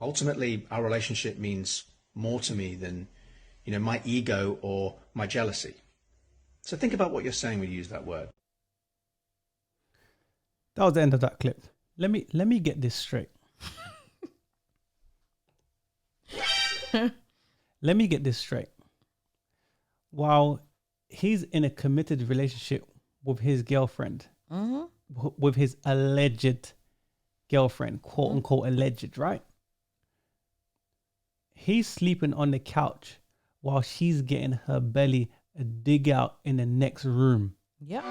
Ultimately, our relationship means more to me than, my ego or my jealousy. So think about what you're saying when you use that word. That was the end of that clip. Let me get this straight. Let me get this straight. While he's in a committed relationship with his girlfriend, with his alleged girlfriend, quote unquote alleged, right? He's sleeping on the couch while she's getting her belly a dig out in the next room. Yep.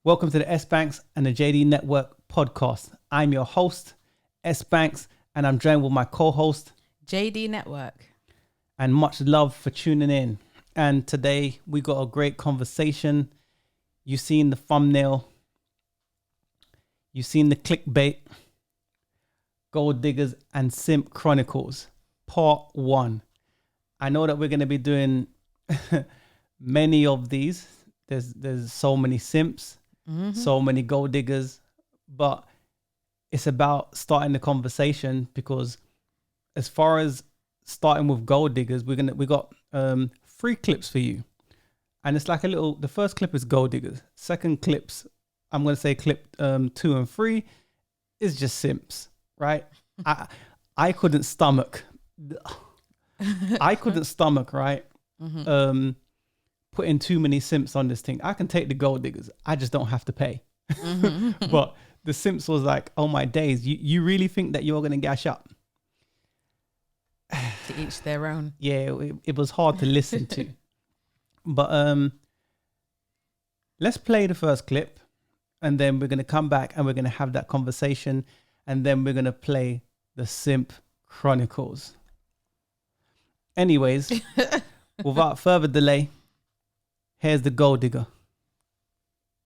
Welcome to the S.Banks and the JD Network podcast. I'm your host, S.Banks, and I'm joined with my co-host, JD Network. And much love for tuning in. And today we got a great conversation. You've seen the thumbnail. You've seen the clickbait. GoldDiggers and Simp Chronicles, part 1. I know that we're going to be doing many of these. There's so many simps, so many gold diggers, but it's about starting the conversation, because as far as starting with gold diggers, we got 3 clips for you, and it's like the first clip is gold diggers. Second clips, I'm going to say clip 2 and 3 is just simps, right? I couldn't stomach, right? Putting too many simps on this thing. I can take the gold diggers. I just don't have to pay. But the simps was like, oh my days, you really think that you're going to gash up? To each their own. Yeah, it was hard to listen to. But let's play the first clip, and then we're going to come back and we're going to have that conversation, and then we're going to play the Simp Chronicles. Anyways, without further delay, here's the gold digger.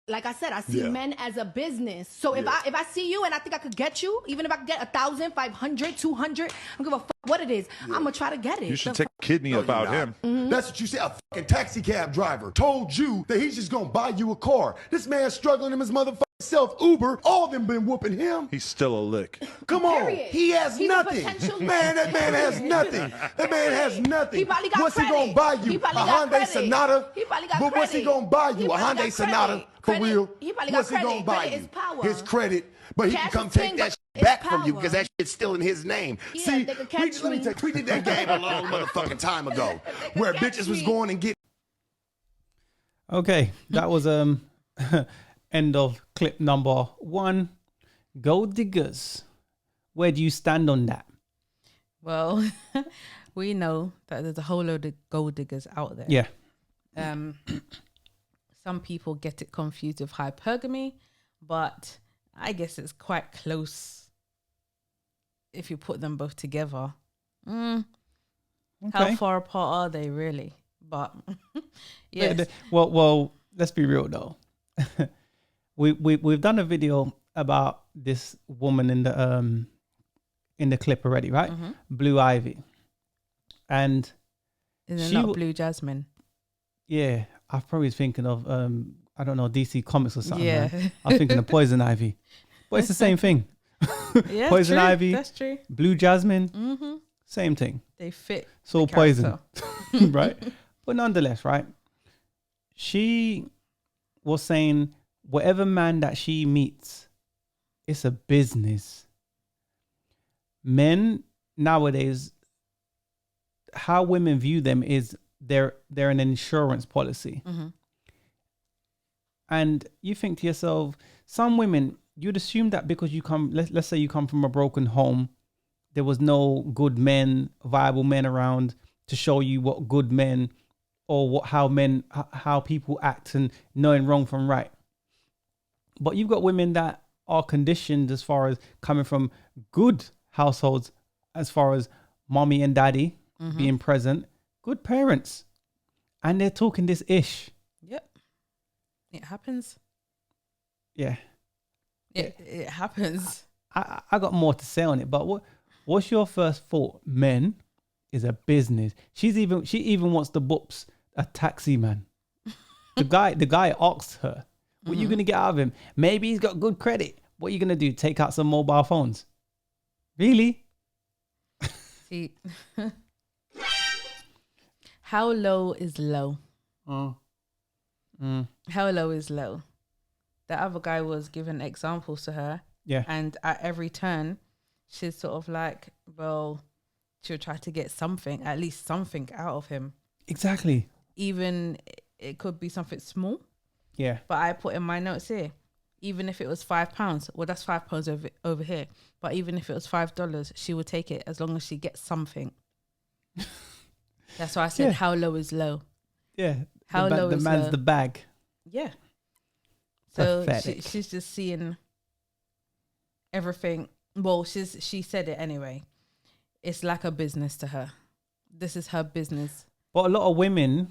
Like I said, I see men as a business. So if I see you and I think I could get you, even if I could get 1,000, 500, 200, I don't give a fuck what it is. I'm gonna try to get it. You should take a kidney about him. That's what you say. A fucking taxi cab driver told you that he's just gonna buy you a car. This man's struggling him his motherfucking self. Uber, all of them been whooping him. He's still a lick. Come on, Period. he has He's a nothing. potential- Man, that man has nothing. That man has nothing. He probably got What's credit. he gonna buy you? He A probably got Hyundai credit. Sonata? He probably got But what's he credit. gonna buy He you? A probably Hyundai got Sonata? credit. For Credit. real? He probably got What's he credit. gonna buy Credit you? is power. His credit. But he Cash can come is take king, that but shit it's back from you, power. because that shit's still in his name. Yeah, See, they could catch me. we did that game a long motherfucking time ago, where catch bitches was me. going and getting. Okay, that was end of clip number 1. Gold diggers. Where do you stand on that? Well, we know that there's a whole load of gold diggers out there. Yeah. Some people get it confused with hypergamy, but I guess it's quite close if you put them both together. How Okay. far apart are they really? But yes. Well, let's be real though. We've done a video about this woman in the clip already, right? Blue Ivy, and Is it she not w- Blue Jasmine? yeah, I'm probably thinking of I don't know, DC Comics or something. Yeah. Man. I'm thinking of Poison Ivy, but it's the same thing. Yeah, Poison true. Ivy, That's true. Blue Jasmine, same thing. They fit. It's all the poison, character. right? But nonetheless, right? She was saying whatever man that she meets, it's a business. Men nowadays, how women view them is they're an insurance policy. And you think to yourself, some women, you'd assume that because you come, let's say you come from a broken home, there was no good men, viable men around to show you what good men or how people act and knowing wrong from right. But you've got women that are conditioned as far as coming from good households, as far as mommy and daddy being present, good parents, and they're talking this ish. Yep. It happens. Yeah. It happens. I got more to say on it, but what's your first thought? Men is a business. She even wants the boops a taxi man. The guy asked her, What are you going to get out of him? Maybe he's got good credit. What are you going to do? Take out some mobile phones? Really? See, how low is low? Oh. How low is low? The other guy was giving examples to her. Yeah. And at every turn, she's sort of like, well, she'll try to get something, at least something out of him. Exactly. Even it could be something small. Yeah. But I put in my notes here, even if it was £5, well, that's £5 over here. But even if it was $5, she would take it as long as she gets something. That's why I said, how low is low? Yeah. How low the is man's low? the bag. Yeah. So Pathetic. she's just seeing everything. Well, she said it anyway. It's like a business to her. This is her business. But a lot of women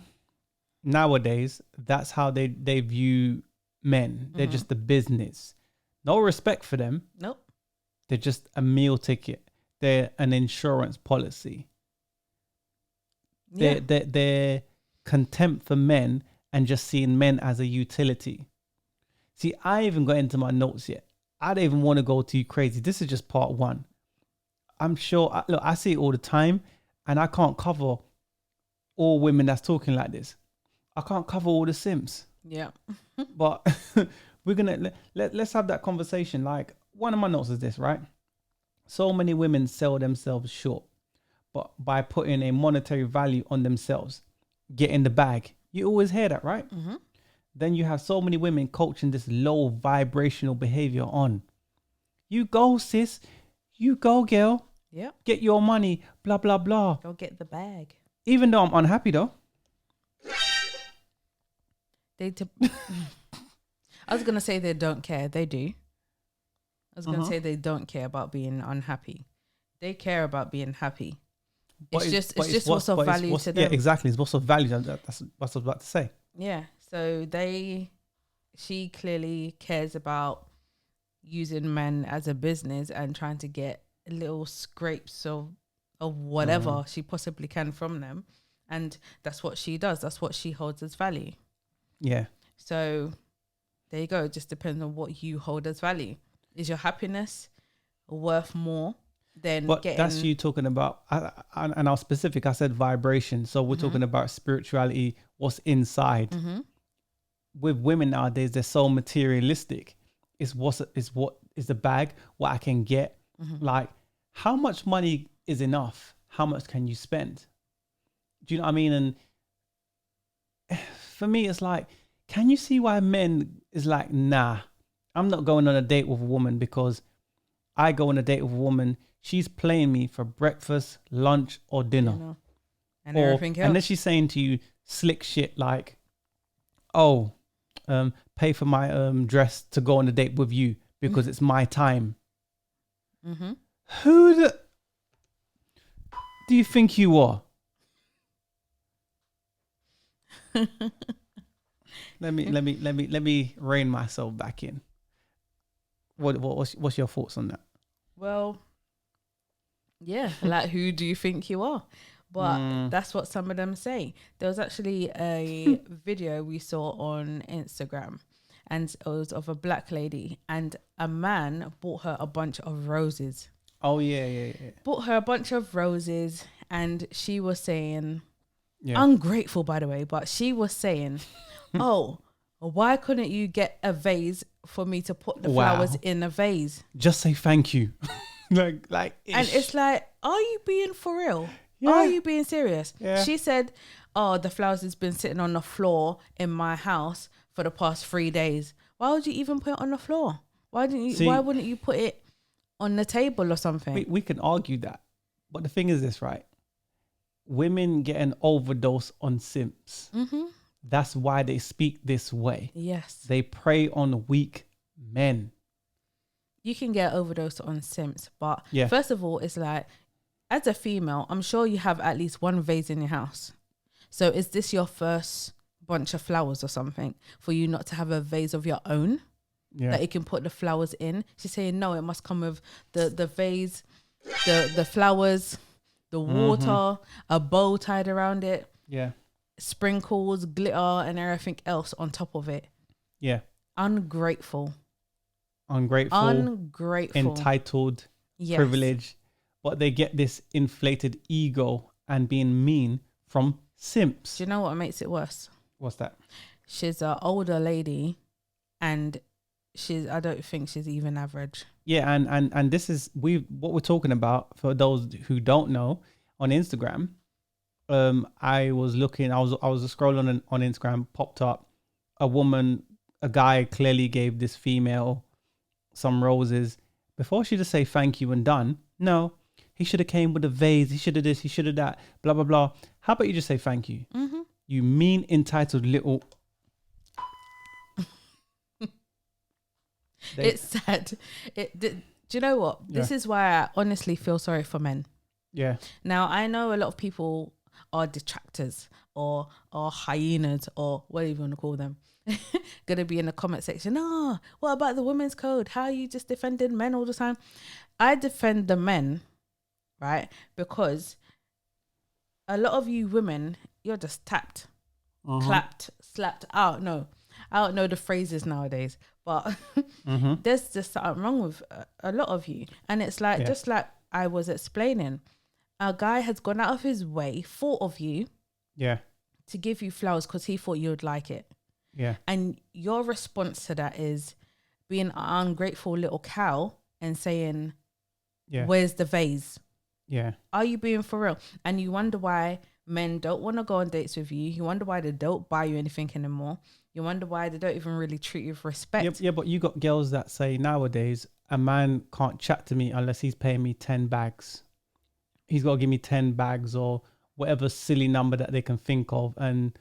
nowadays, that's how they view men. They're just the business. No respect for them. Nope. They're just a meal ticket. They're an insurance policy. Yeah. They're contempt for men and just seeing men as a utility. See, I even got into my notes yet. I don't even want to go too crazy. This is just part one. I'm sure, look, I see it all the time and I can't cover all women that's talking like this. I can't cover all the simps. Yeah. But we're going to, let's have that conversation. Like, one of my notes is this, right? So many women sell themselves short, but by putting a monetary value on themselves, get in the bag. You always hear that, right? Mm-hmm. Then you have so many women coaching this low vibrational behavior on. You go, sis. You go, girl. Yep. Get your money, blah, blah, blah. Go get the bag. Even though I'm unhappy, though. I was going to say they don't care. They do. I was going to say they don't care about being unhappy. They care about being happy. It's just what's of value to them. Yeah, exactly. It's what's of value. That's what I was about to say. Yeah. So she clearly cares about using men as a business and trying to get little scrapes of whatever she possibly can from them. And that's what she does. That's what she holds as value. Yeah. So there you go. It just depends on what you hold as value. Is your happiness worth more than getting... that's you talking about, and I was specific. I said vibration. So we're talking about spirituality, what's inside. With women nowadays, they're so materialistic. It's what is the bag, what I can get. Like, how much money is enough? How much can you spend? Do you know what I mean? And for me, it's like, can you see why men is like, nah, I'm not going on a date with a woman because I go on a date with a woman, she's playing me for breakfast, lunch, or dinner. And everything else. And then she's saying to you slick shit like, oh, pay for my dress to go on a date with you because it's my time. Who do you think you are? Let me rein myself back in. What's your thoughts on that? Well, yeah, like, who do you think you are? But that's what some of them say. There was actually a video we saw on Instagram, and it was of a black lady, and a man bought her a bunch of roses. Oh, yeah. Bought her a bunch of roses, and she was saying, ungrateful, by the way, but she was saying, oh, why couldn't you get a vase for me to put the flowers in a vase? Just say thank you. like ish. And it's like, are you being for real? Yeah. Are you being serious? Yeah. She said, oh, the flowers has been sitting on the floor in my house for the past 3 days. Why would you even put it on the floor? Why wouldn't you put it on the table or something? We can argue that. But the thing is this, right? Women get an overdose on simps. That's why they speak this way. Yes. They prey on weak men. You can get overdose on simps, but Yeah. first of all, it's like, as a female, I'm sure you have at least one vase in your house. So is this your first bunch of flowers or something for you not to have a vase of your own that you can put the flowers in? She's saying, no, it must come with the vase, the flowers, the water, a bow tied around it. Yeah. Sprinkles, glitter, and everything else on top of it. Yeah. Ungrateful. Entitled, Yes. privileged, but they get this inflated ego and being mean from simps. Do you know what makes it worse? What's that? She's an older lady, and I don't think she's even average. Yeah, and this is what we're talking about for those who don't know. On Instagram, I was scrolling on Instagram, popped up a guy clearly gave this female some roses. Before she just say thank you and done, no, he should have came with a vase, he should have this, he should have that, blah blah blah. How about you just say thank you? Mm-hmm. You mean entitled little. It's sad. Do you know what? Yeah. This is why I honestly feel sorry for men. Yeah. Now, I know a lot of people are detractors or hyenas or whatever you want to call them. Going to be in the comment section. Oh, what about the women's code? How are you just defending men all the time? I defend the men, right? Because a lot of you women, you're just tapped, clapped, slapped out. No, I don't know the phrases nowadays, but there's just something wrong with a lot of you. And it's like, just like I was explaining, a guy has gone out of his way, thought of you, to give you flowers because he thought you would like it. Yeah. And your response to that is being an ungrateful little cow and saying, where's the vase? Yeah. Are you being for real? And you wonder why men don't want to go on dates with you. You wonder why they don't buy you anything anymore. You wonder why they don't even really treat you with respect. Yeah, but you got girls that say nowadays a man can't chat to me unless he's paying me 10 bags. He's got to give me 10 bags or whatever silly number that they can think of. And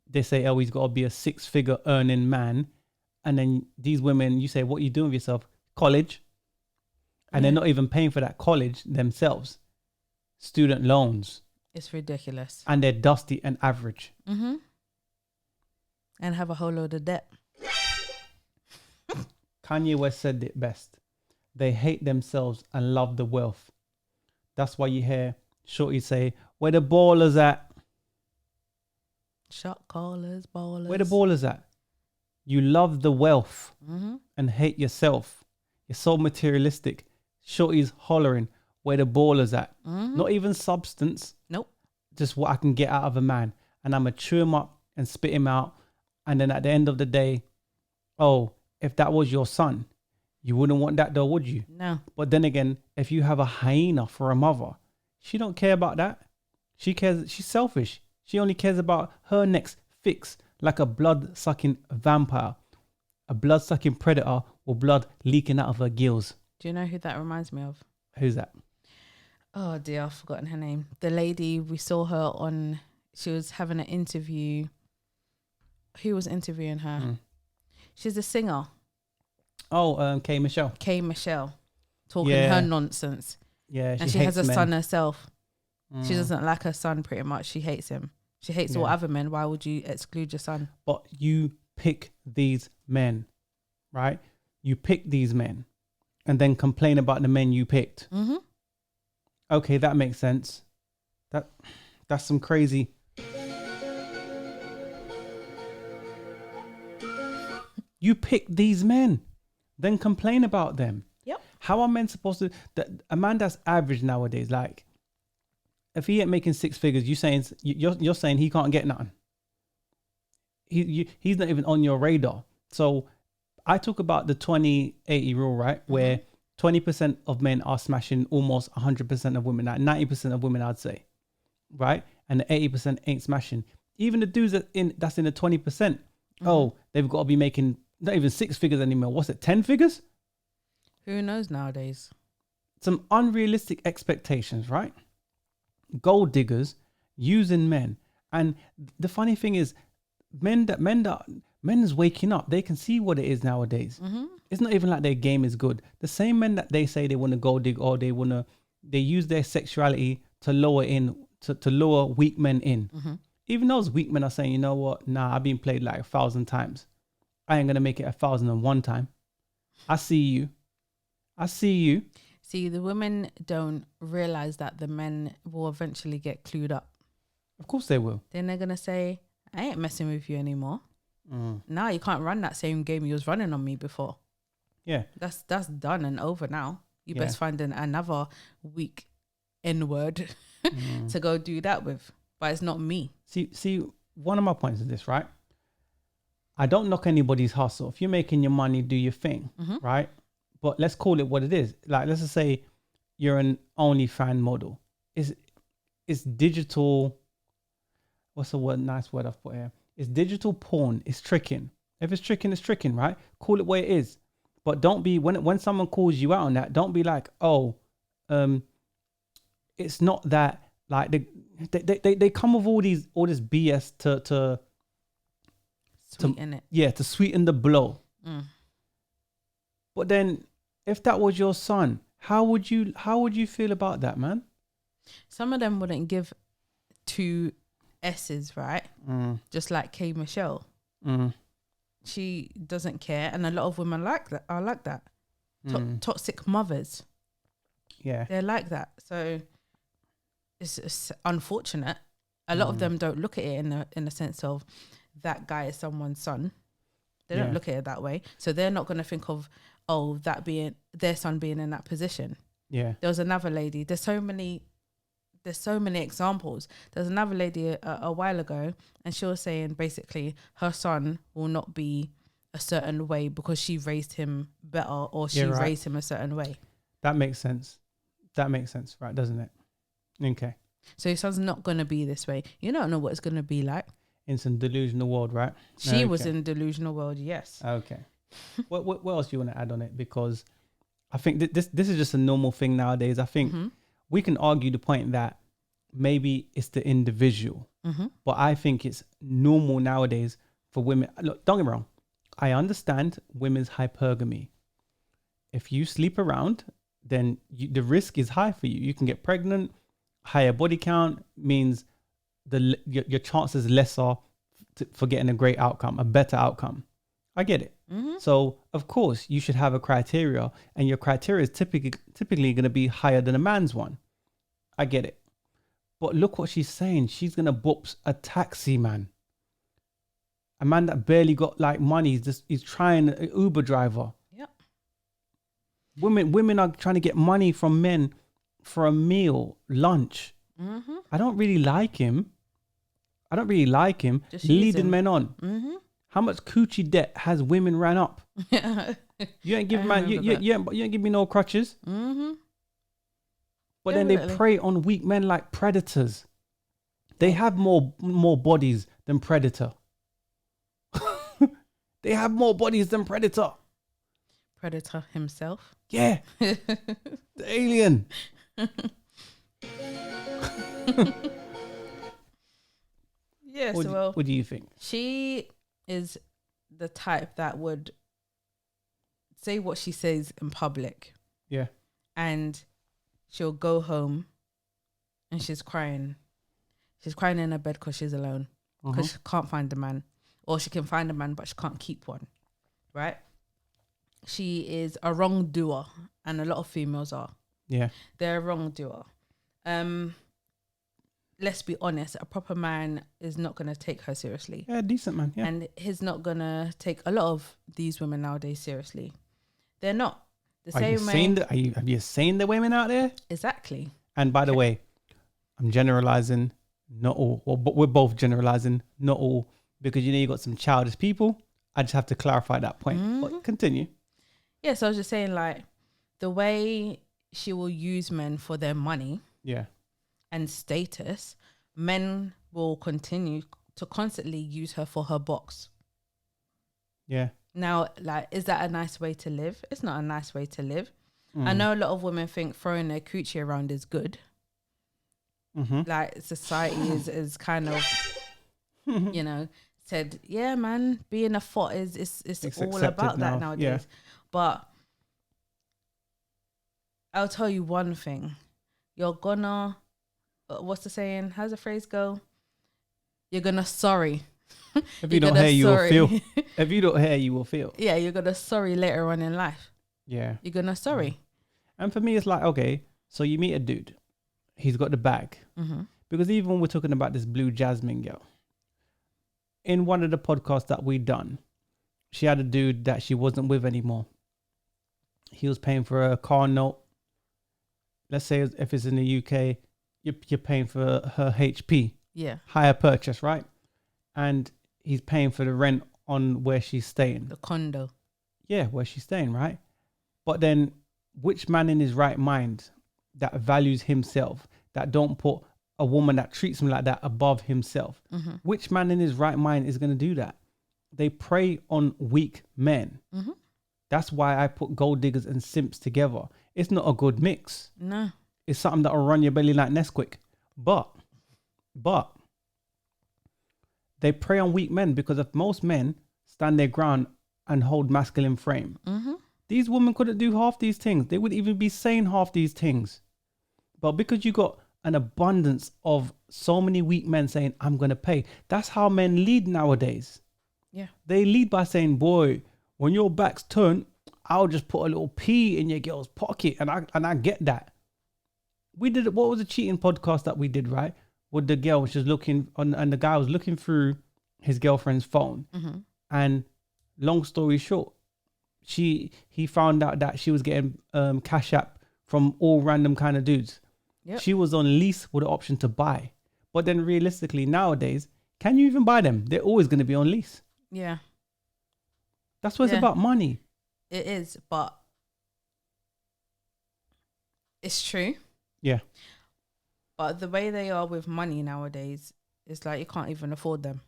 they say, oh, he's got to be a 6-figure earning man. And then these women, you say, what are you doing with yourself? College. And they're not even paying for that college themselves. Student loans. It's ridiculous. And they're dusty and average. Mm-hmm. And have a whole load of debt. Kanye West said it best. They hate themselves and love the wealth. That's why you hear Shorty say, where the ballers at? Shot callers, ballers. Where the ballers at? You love the wealth and hate yourself. You're so materialistic. Shorty's hollering, where the ballers at? Not even substance. Nope. Just what I can get out of a man. And I'm going to chew him up and spit him out. And then at the end of the day, oh, if that was your son, you wouldn't want that though, would you? No. But then again, if you have a hyena for a mother, she don't care about that. She cares. She's selfish. She only cares about her next fix, like a blood-sucking vampire, a blood-sucking predator with blood leaking out of her gills. Do you know who that reminds me of? Who's that? Oh dear, I've forgotten her name. The lady, we saw her on, she was having an interview. Who was interviewing her? She's a singer. Oh, K. Michelle. K. Michelle. Talking her nonsense. Yeah, and she has a son herself. She doesn't like her son pretty much. She hates him. She hates all other men. Why would you exclude your son? But you pick these men, right? You pick these men and then complain about the men you picked. Okay, that makes sense. That's some crazy. You pick these men, then complain about them. Yep. How are men supposed to? A man that's average nowadays, like, if he ain't making 6 figures, you're saying he can't get nothing. He's not even on your radar. So I talk about the 20-80 rule, right? Where 20% of men are smashing almost 100% of women, like 90% of women, I'd say, right? And the 80% ain't smashing. Even the dudes that's in the 20%, oh, they've got to be making not even 6 figures anymore. What's it, 10 figures? Who knows nowadays? Some unrealistic expectations, right? Gold diggers using men. And the funny thing is, men is waking up. They can see what it is nowadays. It's not even like their game is good. The same men that they say they want to gold dig or they use their sexuality to lure weak men in. Even those weak men are saying, you know what? Nah, I've been played like 1,000 times. I ain't gonna make it 1,001 time. I see you. See, the women don't realize that the men will eventually get clued up. Of course they will. Then they're gonna say, I ain't messing with you anymore. Now you can't run that same game you was running on me before. Yeah. That's done and over now. You best find another weak N-word to go do that with. But it's not me. See, one of my points is this, right? I don't knock anybody's hustle. If you're making your money, do your thing, right? But let's call it what it is. Like, let's just say you're an OnlyFans model. It's digital. What's the word? Nice word I've put here. It's digital porn. It's tricking. If it's tricking, it's tricking, right? Call it what it is. But don't be, when someone calls you out on that, don't be like, oh, it's not that. Like they come with all this BS to Sweeten it. Yeah, to sweeten the blow. But then, if that was your son, how would you feel about that, man? Some of them wouldn't give 2 S's, right? Just like K Michelle. She doesn't care, and a lot of women like that. Are like that. Toxic mothers. Yeah, they're like that. So it's unfortunate. A lot of them don't look at it in the sense of that guy is someone's son. They don't look at it that way. So they're not going to think of, oh, that being their son being in that position. Yeah. There was another lady. There's so many examples. There's another lady a while ago, and she was saying basically her son will not be a certain way because she raised him better, or she raised him a certain way. That makes sense. Right, doesn't it? Okay. So your son's not going to be this way. You don't know what it's going to be like. In some delusional world, right? She was in delusional world, yes. Okay. what else do you want to add on it? Because I think this is just a normal thing nowadays. I think we can argue the point that maybe it's the individual, but I think it's normal nowadays for women. Look, don't get me wrong. I understand women's hypergamy. If you sleep around, then the risk is high for you. You can get pregnant. Higher body count means your chances lesser for getting a great outcome, a better outcome. I get it. So of course you should have a criteria, and your criteria is typically going to be higher than a man's one. I get it. But look what she's saying. She's going to book a taxi man. A man that barely got like money. He's trying an Uber driver. Yep. Women are trying to get money from men for a meal, lunch. I don't really like him. Just leading men on. How much coochie debt has women ran up? You ain't giving man. You ain't give me no crutches. But then they prey on weak men like predators. They have more bodies than Predator. They have more bodies than Predator. Predator himself. Yeah. The alien. Yes, what do you think? She is the type that would say what she says in public. Yeah. And she'll go home and she's crying. She's crying in her bed because she's alone. Because she can't find a man. Or she can find a man, but she can't keep one. Right? She is a wrongdoer. And a lot of females are. Yeah. They're a wrongdoer. Let's be honest, a proper man is not going to take her seriously. Yeah, decent man. Yeah. And he's not going to take a lot of these women nowadays seriously. They're not. Have you seen the women out there? Exactly. And by the way, I'm generalizing, not all. Well, but we're both generalizing, not all. Because you got some childish people. I just have to clarify that point. But continue. Yeah, so I was just saying, like, the way she will use men for their money. Yeah. And status, men will continue to constantly use her for her box. Yeah. Now, like, is that a nice way to live? It's not a nice way to live. I know a lot of women think throwing their coochie around is good. Like, society is kind of, said, yeah, man, being a thought it's all about that nowadays. Yeah. But I'll tell you one thing. You're gonna... what's the saying? How's the phrase go? You're gonna sorry. If you don't hear, you will feel. If you don't hear, you will feel. Yeah, you're gonna sorry later on in life. Yeah. You're gonna sorry. And for me, it's like, okay, so you meet a dude. He's got the bag. Because even when we're talking about this Blue Jasmine girl, in one of the podcasts that we done, she had a dude that she wasn't with anymore. He was paying for a car note. Let's say if it's in the UK, you're paying for her HP. Yeah. Hire purchase, right? And he's paying for the rent on where she's staying. The condo. Yeah, where she's staying, right? But then which man in his right mind that values himself, that don't put a woman that treats him like that above himself? Mm-hmm. Which man in his right mind is going to do that? They prey on weak men. Mm-hmm. That's why I put gold diggers and simps together. It's not a good mix. No. It's something that will run your belly like Nesquik. But they prey on weak men, because if most men stand their ground and hold masculine frame, these women couldn't do half these things. They wouldn't even be saying half these things. But because you got an abundance of so many weak men saying, I'm going to pay. That's how men lead nowadays. Yeah. They lead by saying, boy, when your back's turned, I'll just put a little pea in your girl's pocket. And I get that. We did, what was the cheating podcast that we did, right? With the girl, which was looking on, and the guy was looking through his girlfriend's phone. Mm-hmm. And long story short, he found out that she was getting cash app from all random kind of dudes. Yep. She was on lease with the option to buy. But then realistically nowadays, can you even buy them? They're always going to be on lease. Yeah. That's what it's about, money. It is, but it's true. Yeah. But the way they are with money nowadays, it's like you can't even afford them.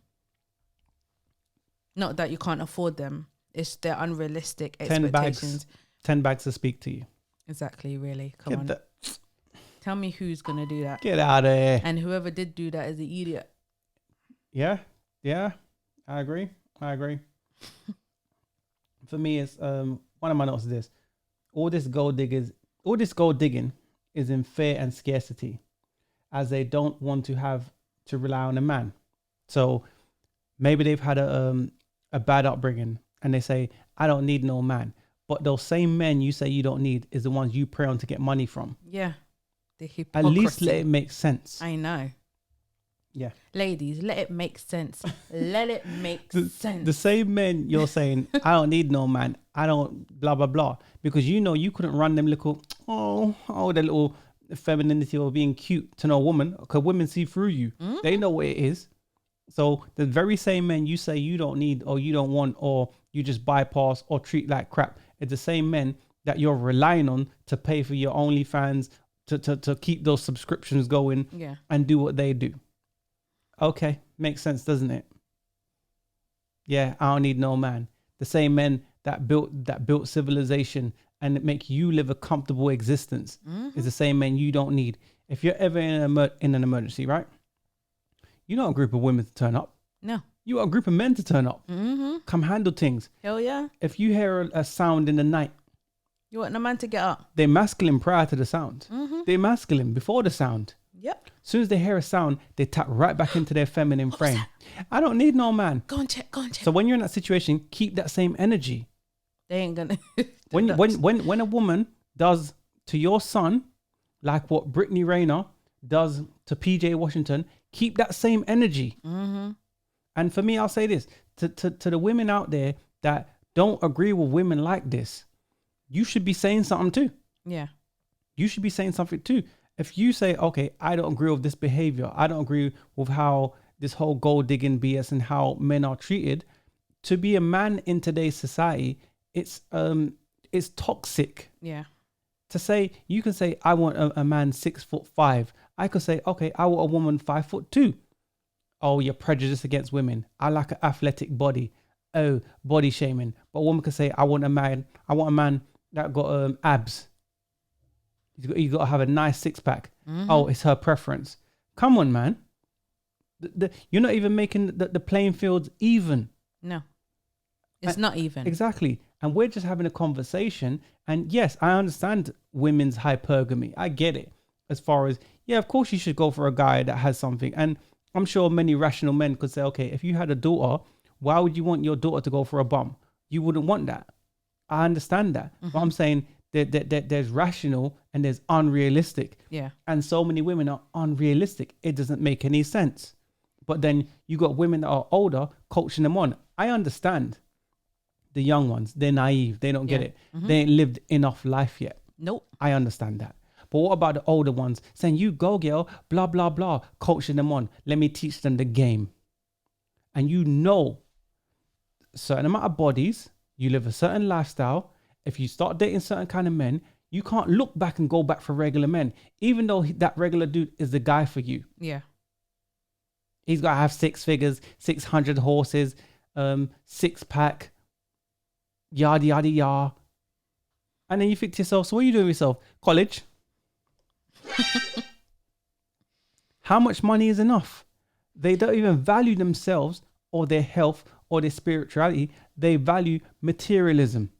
Not that you can't afford them. It's their unrealistic 10 expectations. 10 bags to speak to you. Exactly, really. Come on. Tell me who's going to do that. Get out of here. And whoever did do that is an idiot. Yeah. I agree. For me, it's one of my notes is this. All this gold digging is in fear and scarcity, as they don't want to have to rely on a man. So maybe they've had a bad upbringing and they say, I don't need no man. But those same men you say you don't need is the ones you prey on to get money from. Yeah. The At hypocrisy. least let it make sense. I know. Yeah. Ladies, let it make sense. Let it make sense. The same men you're saying, I don't need no man. I don't blah, blah, blah. Because you know you couldn't run them little, the little femininity or being cute to no woman. Because women see through you. They know what it is. So the very same men you say you don't need or you don't want or you just bypass or treat like crap, it's the same men that you're relying on to pay for your OnlyFans, to keep those subscriptions going and do what they do. Okay, makes sense, doesn't it? Yeah, I don't need no man. The same men that built civilization and make you live a comfortable existence is the same men you don't need. If you're ever in an emergency, right? You don't want a group of women to turn up. No. You want a group of men to turn up. Come handle things. Hell yeah. If you hear a sound in the night, you want a man to get up. they're masculine prior to the sound. They're masculine before the sound. Yep. As soon as they hear a sound, they tap right back into their feminine frame. I don't need no man. Go and check. So when you're in that situation, keep that same energy. They ain't gonna. when a woman does to your son, like what Brittany Rayner does to PJ Washington, keep that same energy. And for me, I'll say this to the women out there that don't agree with women like this, you should be saying something too. Yeah. You should be saying something too. If you say, okay, I don't agree with this behavior, I don't agree with how this whole gold digging BS and how men are treated, to be a man in today's society, it's toxic. Yeah. To say, you can say, I want a man 6'5". I could say, okay, I want a woman 5'2". Oh, you're prejudiced against women. I like an athletic body. Oh, body shaming. But a woman could say, I want a man that got abs. You got to have a nice six pack. Oh, it's her preference. Come on, man. You're not even making the playing fields even. No, it's not even. Exactly. And we're just having a conversation. And yes, I understand women's hypergamy. I get it. As far as, yeah, of course you should go for a guy that has something. And I'm sure many rational men could say, okay, if you had a daughter, why would you want your daughter to go for a bum? You wouldn't want that. I understand that. But I'm saying there's rational and there's unrealistic. Yeah. And so many women are unrealistic. It doesn't make any sense. But then you got women that are older coaching them on. I understand the young ones. They're naive. They don't get it. They ain't lived enough life yet. Nope. I understand that. But what about the older ones saying, you go, girl, blah, blah, blah, coaching them on. Let me teach them the game. And you know, a certain amount of bodies, you live a certain lifestyle. If you start dating certain kind of men, you can't look back and go back for regular men, even though that regular dude is the guy for you. Yeah. He's got to have 6 figures, 600 horses, 6-pack, yada, yada, yada. And then you think to yourself, so what are you doing with yourself? College? How much money is enough? They don't even value themselves or their health or their spirituality. They value materialism.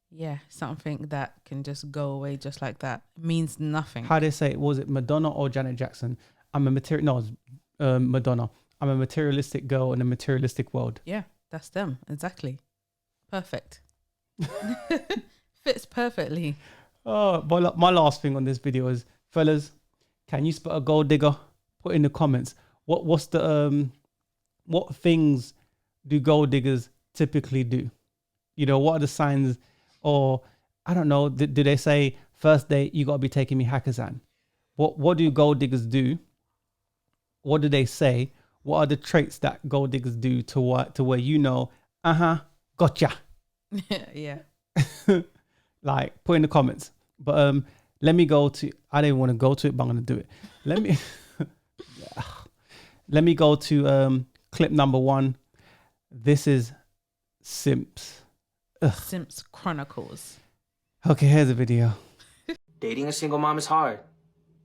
Yeah, something that can just go away just like that. Means nothing. How they say it? Was it Madonna or Janet Jackson? Madonna. I'm a materialistic girl in a materialistic world. Yeah, that's them. Exactly. Perfect. Fits perfectly. Oh, but my last thing on this video is, fellas, can you spot a gold digger? Put in the comments. What's the what things do gold diggers typically do? You know, what are the signs? Or I don't know. Do they say first date you gotta be taking me Hakkasan? What do gold diggers do? What do they say? What are the traits that gold diggers do to where you know? Gotcha. Yeah. Like, put in the comments. But let me go to. I don't want to go to it, but I'm gonna do it. Let me go to clip number 1. This is Simps. Simp Chronicles. Okay, here's a video. Dating a single mom is hard.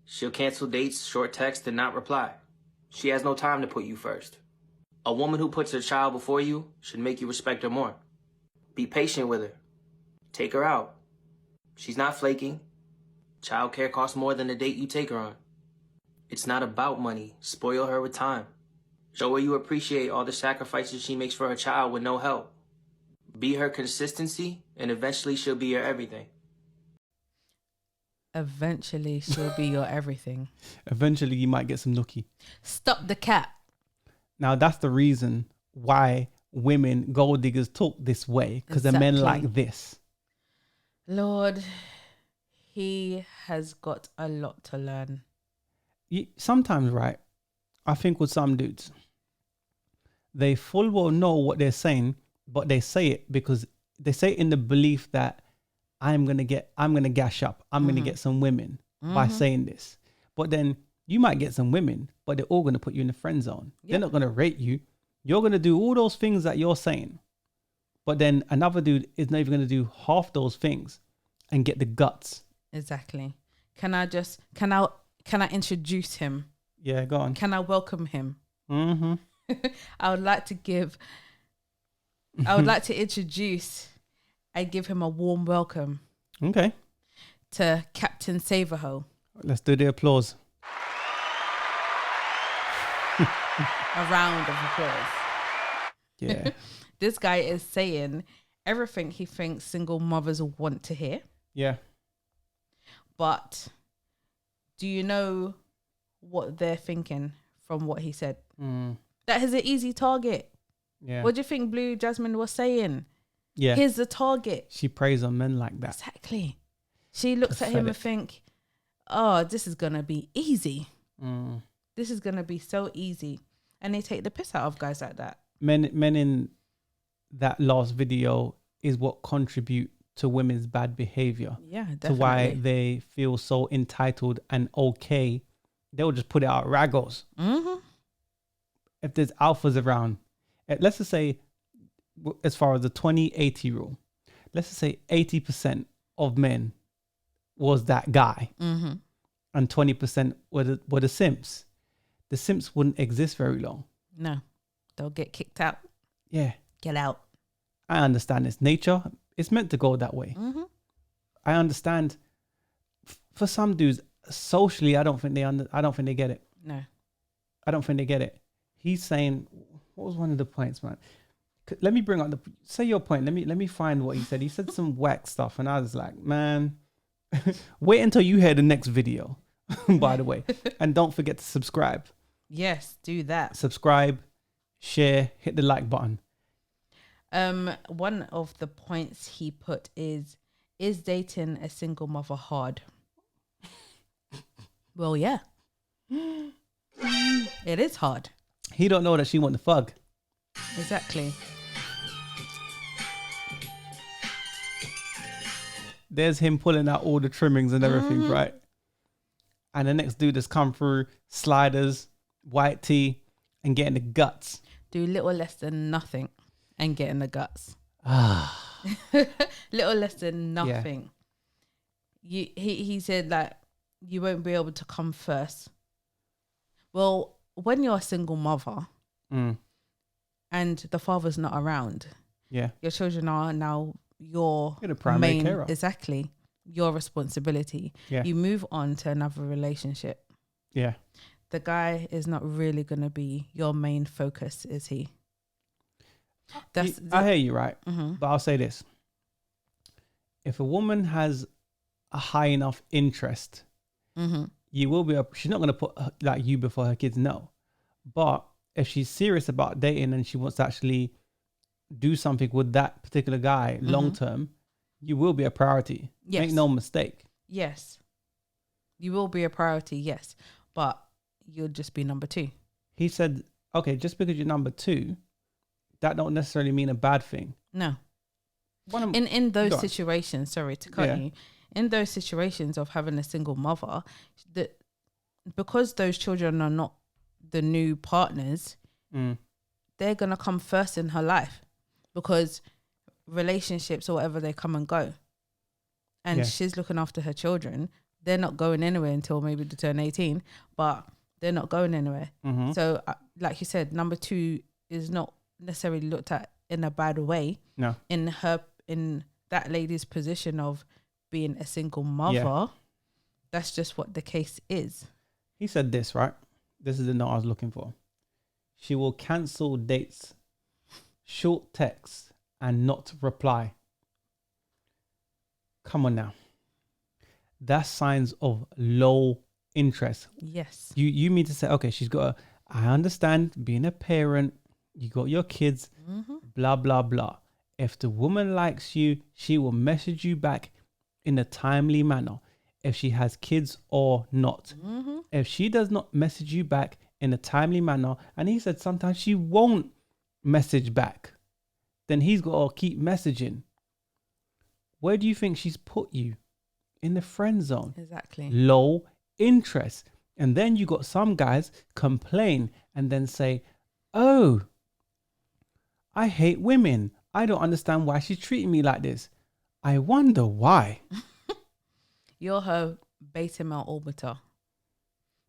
She'll cancel dates, short text, and not reply. She has no time to put you first. A woman who puts her child before you should make you respect her more. Be patient with her. Take her out. She's not flaking. Childcare costs more than the date you take her on. It's not about money. Spoil her with time. Show her you appreciate all the sacrifices she makes for her child with no help. Be her consistency, and eventually she'll be your everything. Eventually, she'll be your everything. Eventually, you might get some nookie. Stop the cat. Now, that's the reason why women, gold diggers, talk this way, because the men like this. Lord, he has got a lot to learn. Sometimes, right, I think with some dudes, they full well know what they're saying, but they say it because they say it in the belief that I'm gonna gash up. I'm gonna get some women by saying this. But then you might get some women, but they're all gonna put you in the friend zone. Yep. They're not gonna rate you. You're gonna do all those things that you're saying, but then another dude is not even gonna do half those things and get the guts. Exactly. Can I introduce him? Yeah, go on. Can I welcome him? Mm-hmm. I would like to introduce and give him a warm welcome. Okay. To Captain Saverho. Let's do the applause. A round of applause. Yeah. This guy is saying everything he thinks single mothers want to hear. Yeah. But do you know what they're thinking from what he said? That is an easy target. Yeah. What do you think Blue Jasmine was saying? Yeah. Here's the target. She preys on men like that. Exactly. She looks at him and think, oh, this is going to be easy. This is going to be so easy. And they take the piss out of guys like that. Men in that last video is what contribute to women's bad behavior. Yeah, definitely. To why they feel so entitled and okay. They'll just put it out raggos. If there's alphas around, let's just say, as far as the 20-80 rule, let's just say 80% of men was that guy, and 20% were the simps. The simps wouldn't exist very long. No, they'll get kicked out. Yeah, get out. I understand it's nature. It's meant to go that way. I understand. For some dudes, socially, I don't think they get it. No, I don't think they get it. He's saying, what was one of the points, man? Let me bring up say your point. Let me find what he said. He said some whack stuff, and I was like, man, wait until you hear the next video. By the way, and don't forget to subscribe. Yes, do that. Subscribe, share, hit the like button. One of the points he put is dating a single mother hard? Well, yeah. It is hard. He don't know that she want the fug. Exactly. There's him pulling out all the trimmings and everything, right? And the next dude has come through, sliders, white tee, and getting the guts. Do little less than nothing and get in the guts. Little less than nothing. Yeah. He said that you won't be able to come first. Well, when you're a single mother and the father's not around, your children are now you're the primary carer. Exactly, your responsibility. You move on to another relationship. The guy is not really going to be your main focus, is he? I hear you, right? But I'll say this. If a woman has a high enough interest, you will be, she's not going to put like you before her kids, no. But if she's serious about dating and she wants to actually do something with that particular guy long term, you will be a priority. Yes. Make no mistake. Yes. You will be a priority, yes. But you'll just be number 2. He said, okay, just because you're number 2, that don't necessarily mean a bad thing. No. In those situations, sorry to cut you, in those situations of having a single mother, because those children are not the new partners, they're going to come first in her life, because relationships or whatever, they come and go. And she's looking after her children. They're not going anywhere until maybe they turn 18, but they're not going anywhere. So like you said, number 2 is not necessarily looked at in a bad way. No. In that lady's position of being a single mother, that's just what the case is. He said this, right? This is the note I was looking for. She will cancel dates, short texts, and not reply. Come on now. That's signs of low interest. Yes. You mean to say, okay, she's got I understand being a parent, you got your kids, blah, blah, blah. If the woman likes you, she will message you back in a timely manner, if she has kids or not. If she does not message you back in a timely manner, and he said sometimes she won't message back, then he's got to keep messaging. Where do you think she's put you? In the friend zone. Exactly. Low interest. And then you got some guys complain and then say, oh, I hate women. I don't understand why she's treating me like this. I wonder why. You're her beta male orbiter.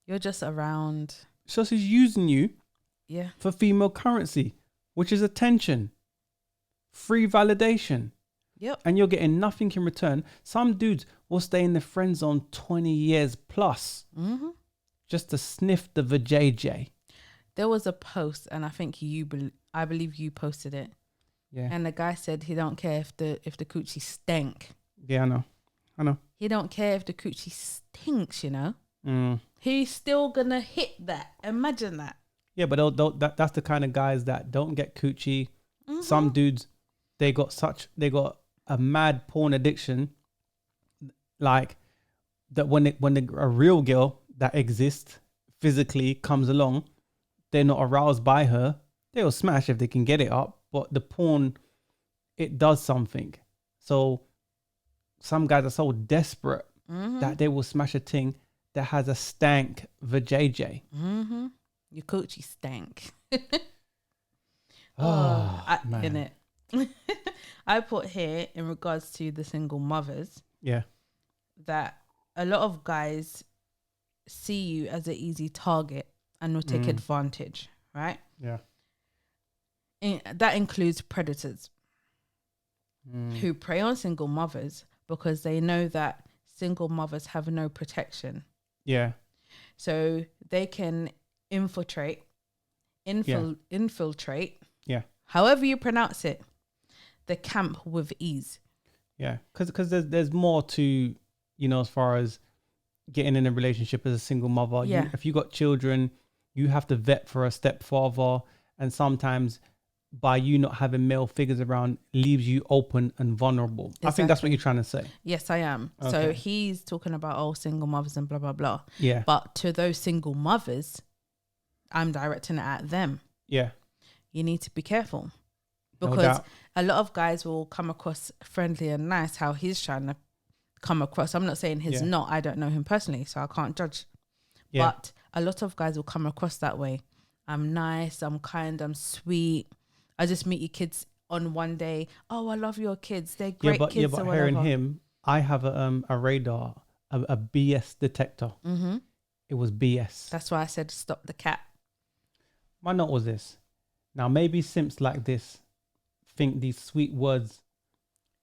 You're just around. So she's using you Yeah. for female currency, which is attention, free validation. Yep. And you're getting nothing in return. Some dudes will stay in the friend zone 20 years plus just to sniff the vajayjay. There was a post, and I think I believe you posted it. Yeah. And the guy said he don't care if the coochie stank. Yeah, I know. He don't care if the coochie stinks, you know. He's still gonna hit that. Imagine that. Yeah, but that's the kind of guys that don't get coochie. Some dudes, they got a mad porn addiction, like that when a real girl that exists physically comes along, they're not aroused by her. They'll smash if they can get it up, but the porn, it does something. So some guys are so desperate that they will smash a thing that has a stank vajayjay. Your coochie stank. Man. In it. I put here in regards to the single mothers. Yeah. That a lot of guys see you as an easy target and will take advantage, right? Yeah. That includes predators who prey on single mothers because they know that single mothers have no protection. Yeah. So they can infiltrate, Yeah. however you pronounce it, the camp with ease. Yeah. Because there's more to, as far as getting in a relationship as a single mother. Yeah. If you got children, you have to vet for a stepfather, and sometimes by you not having male figures around leaves you open and vulnerable. I think that's what you're trying to say. Yes, I am. Okay. So he's talking about single mothers and blah blah blah. Yeah. But to those single mothers, I'm directing it at them. Yeah. You need to be careful, No because doubt. a lot of guys will come across friendly and nice how he's trying to come across. I'm not saying he's not. I don't know him personally, so I can't judge. Yeah. But a lot of guys will come across that way. I'm nice, I'm kind, I'm sweet. I just meet your kids on one day. Oh, I love your kids. They're great kids but or whatever. hearing him, I have a radar, a BS detector. Mm-hmm. It was BS. That's why I said stop the cat. My note was this. Now, maybe simps like this think these sweet words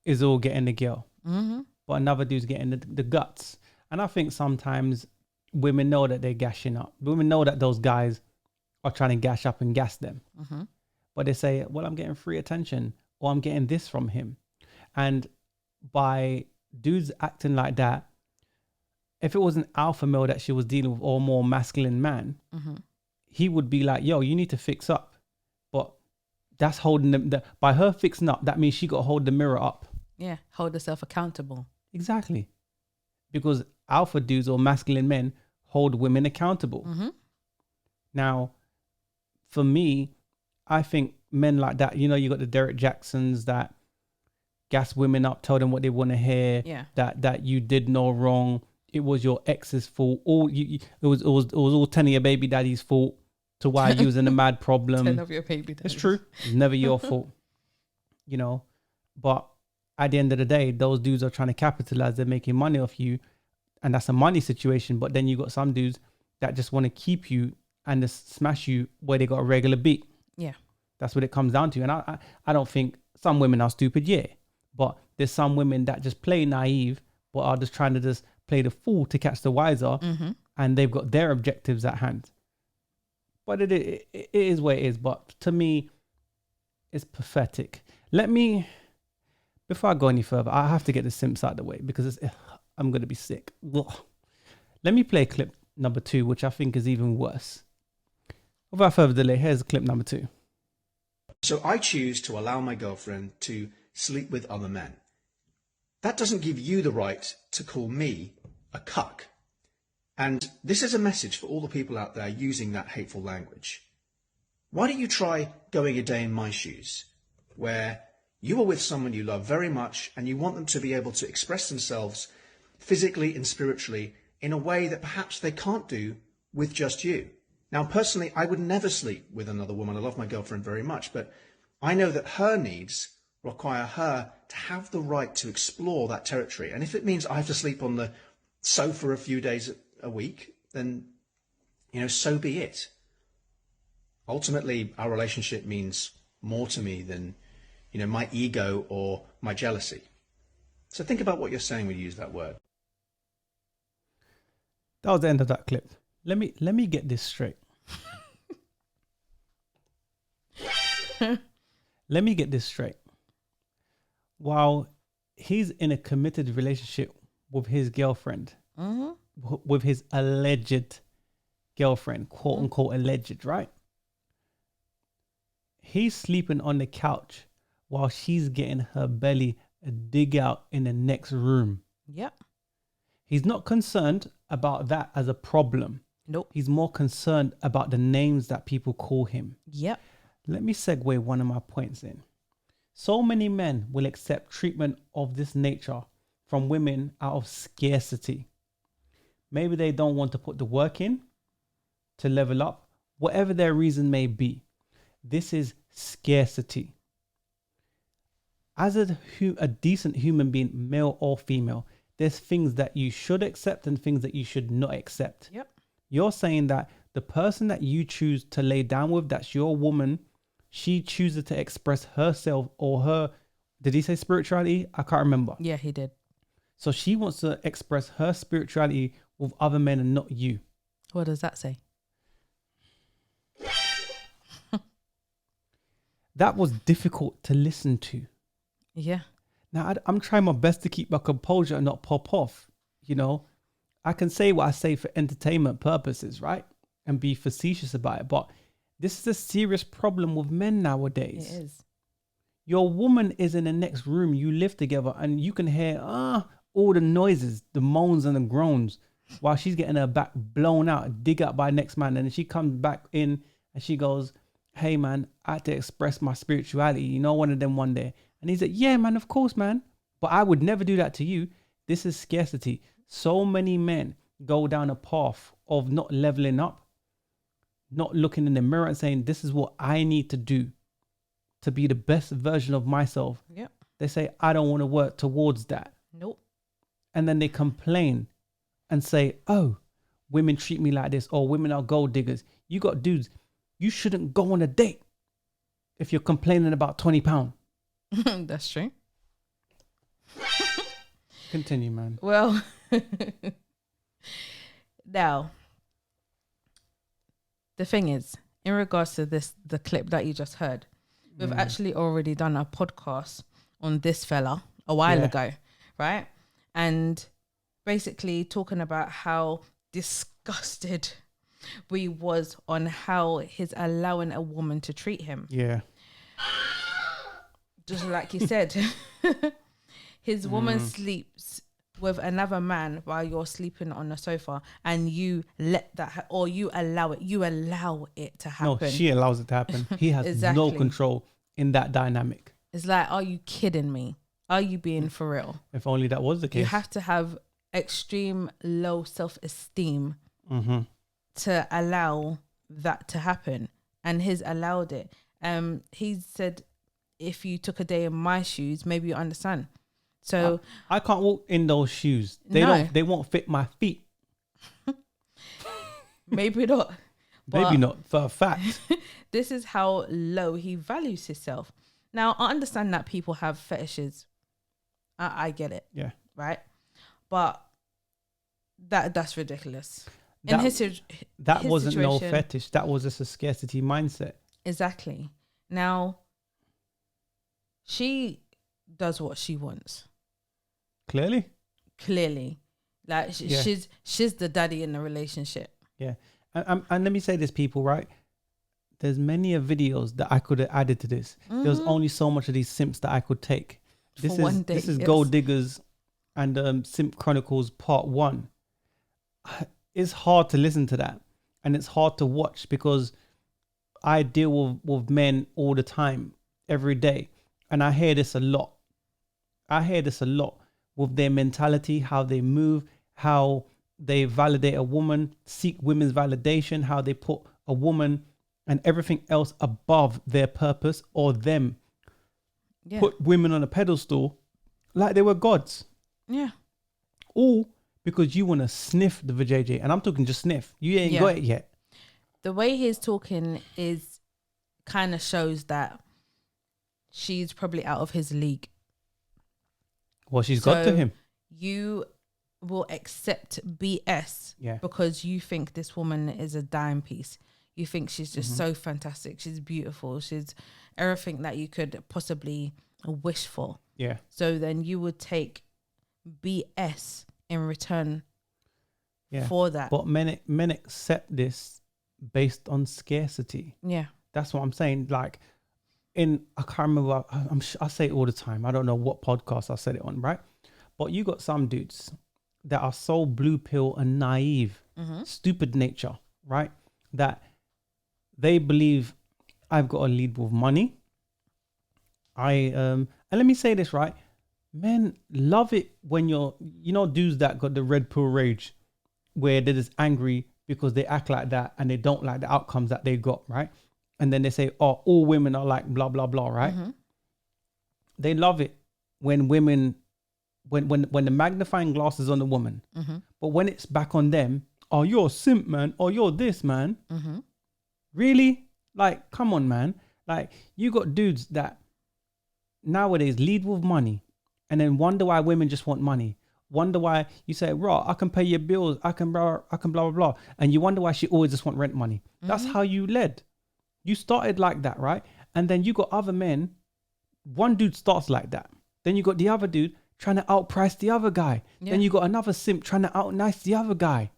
is all getting the girl. Mm-hmm. But another dude's getting the guts. And I think sometimes women know that they're gashing up. Women know that those guys are trying to gash up and gas them. Mm-hmm. But they say, well, I'm getting free attention, or I'm getting this from him. And by dudes acting like that, if it was an alpha male that she was dealing with, or a more masculine man, he would be like, yo, you need to fix up. But that's holding them, by her fixing up, that means she got to hold the mirror up. Yeah, hold herself accountable. Exactly. Because alpha dudes or masculine men hold women accountable. Mm-hmm. Now, for me, I think men like that, you know, you got the Derek Jacksons that gas women up, tell them what they want to hear, that you did no wrong, it was your ex's fault, it was all 10 of your baby daddy's fault to why you was in a mad problem. 10 of your baby daddies. It's true. It's never your fault, you know. But at the end of the day, those dudes are trying to capitalize. They're making money off you, and that's a money situation. But then you got some dudes that just want to keep you and just smash you where they got a regular beat. Yeah. That's what it comes down to. And I don't think some women are stupid, but there's some women that just play naive, but are just trying to just play the fool to catch the wiser, and they've got their objectives at hand. But it is what it is. But to me, it's pathetic. Before I go any further, I have to get the simps out of the way because I'm going to be sick. Ugh. Let me play clip number 2, which I think is even worse. Without further delay, here's clip number 2. So I choose to allow my girlfriend to sleep with other men. That doesn't give you the right to call me a cuck. And this is a message for all the people out there using that hateful language. Why don't you try going a day in my shoes, where you are with someone you love very much and you want them to be able to express themselves physically and spiritually in a way that perhaps they can't do with just you. Now, personally, I would never sleep with another woman. I love my girlfriend very much, but I know that her needs require her to have the right to explore that territory. And if it means I have to sleep on the sofa a few days a week, then, you know, so be it. Ultimately, our relationship means more to me than, you know, my ego or my jealousy. So think about what you're saying when you use that word. That was the end of that clip. Let me get this straight. Let me get this straight. While he's in a committed relationship with his girlfriend, with his alleged girlfriend, quote unquote alleged, right? He's sleeping on the couch while she's getting her belly a dig out in the next room. Yep. He's not concerned about that as a problem. Nope. He's more concerned about the names that people call him. Yep. Let me segue one of my points in. So many men will accept treatment of this nature from women out of scarcity. Maybe they don't want to put the work in to level up, whatever their reason may be. This is scarcity. As a decent human being, male or female, there's things that you should accept and things that you should not accept. Yep. You're saying that the person that you choose to lay down with, that's your woman, she chooses to express herself or her, did he say spirituality? I can't remember. Yeah, he did. So she wants to express her spirituality with other men and not you. What does that say? That was difficult to listen to. Yeah. Now, I'm trying my best to keep my composure and not pop off. You know, I can say what I say for entertainment purposes, right? and be facetious about it. But this is a serious problem with men nowadays. It is. Your woman is in the next room. You live together and you can hear all the noises, the moans and the groans while she's getting her back blown out, dig out by the next man. And then she comes back in and she goes, hey, man, I had to express my spirituality. You know, one of them one day. And he's like, yeah, man, of course, man. But I would never do that to you. This is scarcity. So many men go down a path of not leveling up, not looking in the mirror and saying, this is what I need to do to be the best version of myself. Yep. They say, I don't want to work towards that. Nope. And then they complain and say, oh, women treat me like this, or women are gold diggers. You got dudes, you shouldn't go on a date if you're complaining about £20. That's true. Continue, man. Well, now, the thing is, in regards to the clip that you just heard, we've actually already done a podcast on this fella a while ago, right? And basically talking about how disgusted we was on how he's allowing a woman to treat him. Yeah. Just like you said, his woman sleeps with another man while you're sleeping on the sofa, and you let that or you allow it to happen. No, she allows it to happen. He has Exactly. no control in that dynamic. It's like, are you kidding me? Are you being for real? If only that was the case. You have to have extreme low self-esteem to allow that to happen, and he's allowed it. He said, if you took a day in my shoes, maybe you understand. So I can't walk in those shoes. They won't fit my feet. Maybe not. Maybe not, for a fact. This is how low he values himself. Now, I understand that people have fetishes. I get it. Yeah. Right? But that's ridiculous. That his wasn't no situation- fetish. That was just a scarcity mindset. Exactly. Now, she does what she wants. Clearly. Like, she's the daddy in the relationship. Yeah. And let me say this, people, right? There's many videos that I could have added to this. There's only so much of these simps that I could take. This is Gold Diggers and Simp Chronicles Part 1. It's hard to listen to that. And it's hard to watch because I deal with men all the time, every day. And I hear this a lot. With their mentality, how they move, how they validate a woman, seek women's validation, how they put a woman and everything else above their purpose or them. Yeah. Put women on a pedestal like they were gods. Yeah. All because you want to sniff the vajayjay. And I'm talking just sniff. You ain't got it yet. The way he's talking is kind of shows that she's probably out of his league. Well, she's got to him. You will accept BS because you think this woman is a dime piece. You think she's just so fantastic. She's beautiful. She's everything that you could possibly wish for. Yeah. So then you would take BS in return for that. But men accept this based on scarcity. Yeah. That's what I'm saying. Like, I can't remember, I say it all the time. I don't know what podcast I said it on, right? But you got some dudes that are so blue pill and naive, stupid nature, right? That they believe I've got to lead with money. And let me say this, right? Men love it when dudes that got the red pill rage, where they're just angry because they act like that and they don't like the outcomes that they got, right? And then they say, oh, all women are like blah, blah, blah, right? They love it when women, when the magnifying glass is on the woman, but when it's back on them, oh, you're a simp, man. Oh, you're this, man. Really? Like, come on, man. Like, you got dudes that nowadays lead with money and then wonder why women just want money. Wonder why you say, raw, I can pay your bills. I can blah, blah, blah. And you wonder why she always just want rent money. That's how you led. You started like that, right? And then you got other men. One dude starts like that. Then you got the other dude trying to outprice the other guy. Then you got another simp trying to outnice the other guy.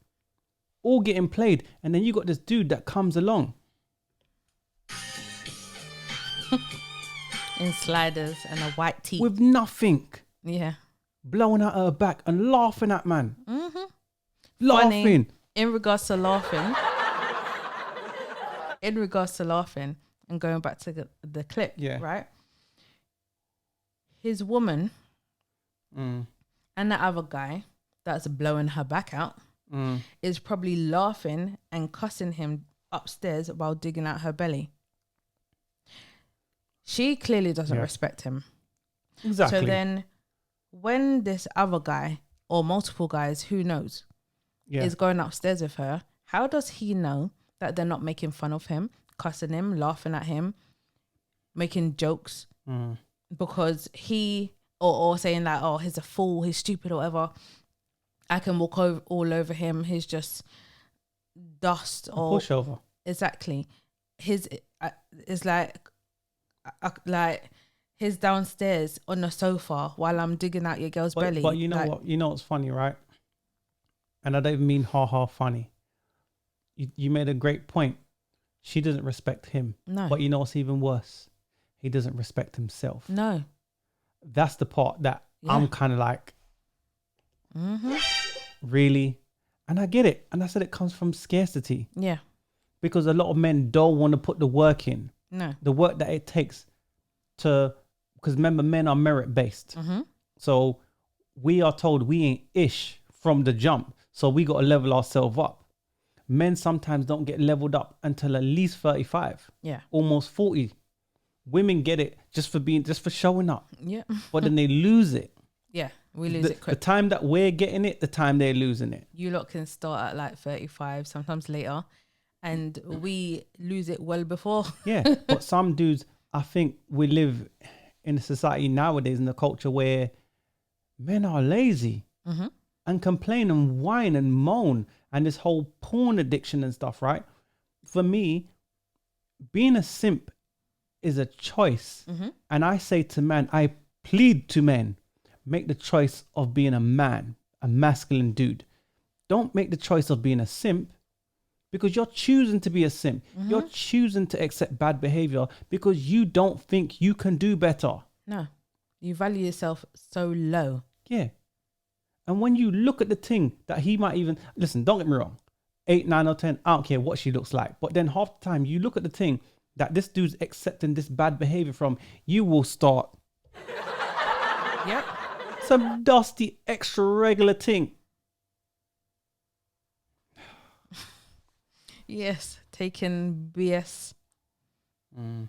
all getting played, and then you got this dude that comes along In sliders and a white tee. with nothing, Yeah. blowing out her back and laughing at man. Mm-hmm. Laughing. Funny, in regards to laughing, and going back to the clip, Yeah. right? His woman and the other guy that's blowing her back out is probably laughing and cussing him upstairs while digging out her belly. She clearly doesn't respect him. Exactly. So then when this other guy or multiple guys, who knows, is going upstairs with her, how does he know that they're not making fun of him, cussing him, laughing at him, making jokes? Because he, or saying like, oh, he's a fool, he's stupid or whatever. I can walk all over him. He's just dust or pushover. Exactly. His is like he's downstairs on the sofa while I'm digging out your girl's belly. But you know what? You know what's funny, right? And I don't even mean ha funny. You made a great point. She doesn't respect him. No. But you know what's even worse? He doesn't respect himself. No. That's the part that I'm kind of like, really? And I get it. And I said it comes from scarcity. Yeah. Because a lot of men don't want to put the work in. No. The work that it takes to, because remember, men are merit based. So we are told we ain't ish from the jump. So we got to level ourselves up. Men sometimes don't get leveled up until at least 35. Yeah. Almost 40. Women get it just for showing up. Yeah. But then they lose it. Yeah. We lose it The quick. time that we're getting it, the time they're losing it. You lot can start at like 35, sometimes later, and we lose it well before. Yeah. But some dudes, I think we live in a society nowadays, in a culture where men are lazy and complain and whine and moan and this whole porn addiction and stuff, right? For me, being a simp is a choice. And I say to men, I plead to men, make the choice of being a man, a masculine dude. Don't make the choice of being a simp, because you're choosing to be a simp. You're choosing to accept bad behavior because you don't think you can do better. No. You value yourself so low. Yeah. And when you look at the thing that he might even, listen, don't get me wrong, 8, 9 or 10, I don't care what she looks like. But then half the time you look at the thing that this dude's accepting this bad behavior from, you will start. Yep. Some dusty, extra regular thing. Yes. Taking BS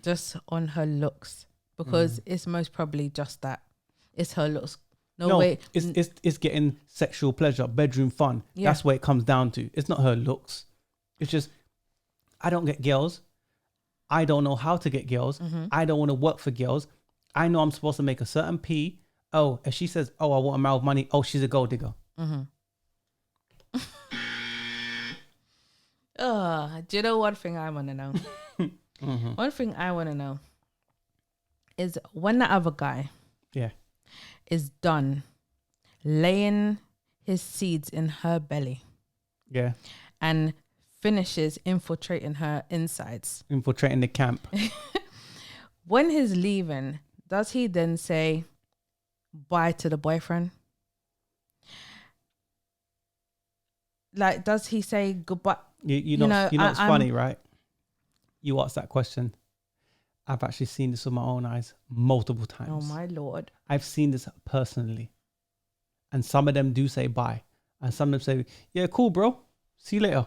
just on her looks, because it's most probably just that. It's her looks. No way. It's getting sexual pleasure, bedroom fun. Yeah. That's what it comes down to. It's not her looks. It's just, I don't get girls. I don't know how to get girls. I don't want to work for girls. I know I'm supposed to make a certain P. Oh, if she says, oh, I want a amount of money. Oh, she's a gold digger. Do you know one thing I want to know? One thing I want to know is when the other guy is done laying his seeds in her belly and finishes infiltrating her insides. Infiltrating the camp. When he's leaving, does he then say bye to the boyfriend? Like, does he say goodbye? You know it's funny, right? You asked that question. I've actually seen this with my own eyes multiple times. Oh my Lord. I've seen this personally. And some of them do say bye. And some of them say, yeah, cool, bro. See you later.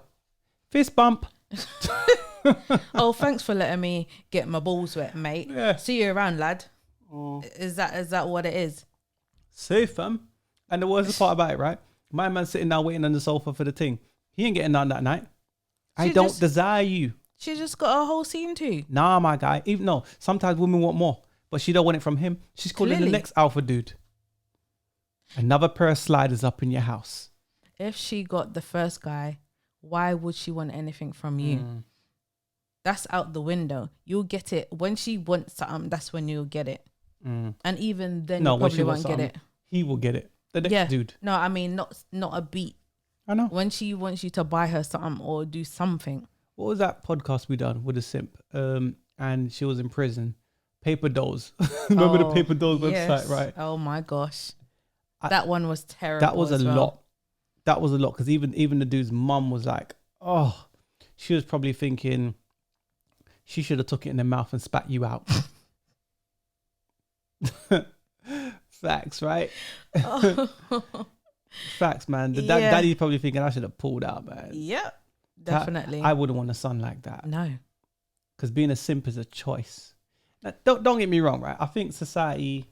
Fist bump. Oh, thanks for letting me get my balls wet, mate. Yeah. See you around, lad. Is that what it is? Safe, fam. And the worst part about it, right? My man's sitting down waiting on the sofa for the thing. He ain't getting none that night. I don't desire you. She just got a whole scene too. Nah, my guy. Even though sometimes women want more, but she don't want it from him. She's calling the next alpha dude. Another pair of sliders up in your house. If she got the first guy, why would she want anything from you? That's out the window. You'll get it when she wants something. That's when you'll get it. And even then, you probably won't get it. He will get it. The next dude. No, I mean not a beat. I know. When she wants you to buy her something or do something. What was that podcast we done with a simp? And she was in prison. Paper Dolls. Remember the Paper Dolls website, right? Oh my gosh. That one was terrible. That was a lot. That was a lot because even the dude's mum was like, oh, she was probably thinking she should have took it in the mouth and spat you out. Facts, right? Facts, man. Daddy's probably thinking I should have pulled out, man. Yep, definitely. I wouldn't want a son like that. No. Because being a simp is a choice. Now, don't get me wrong, right? I think society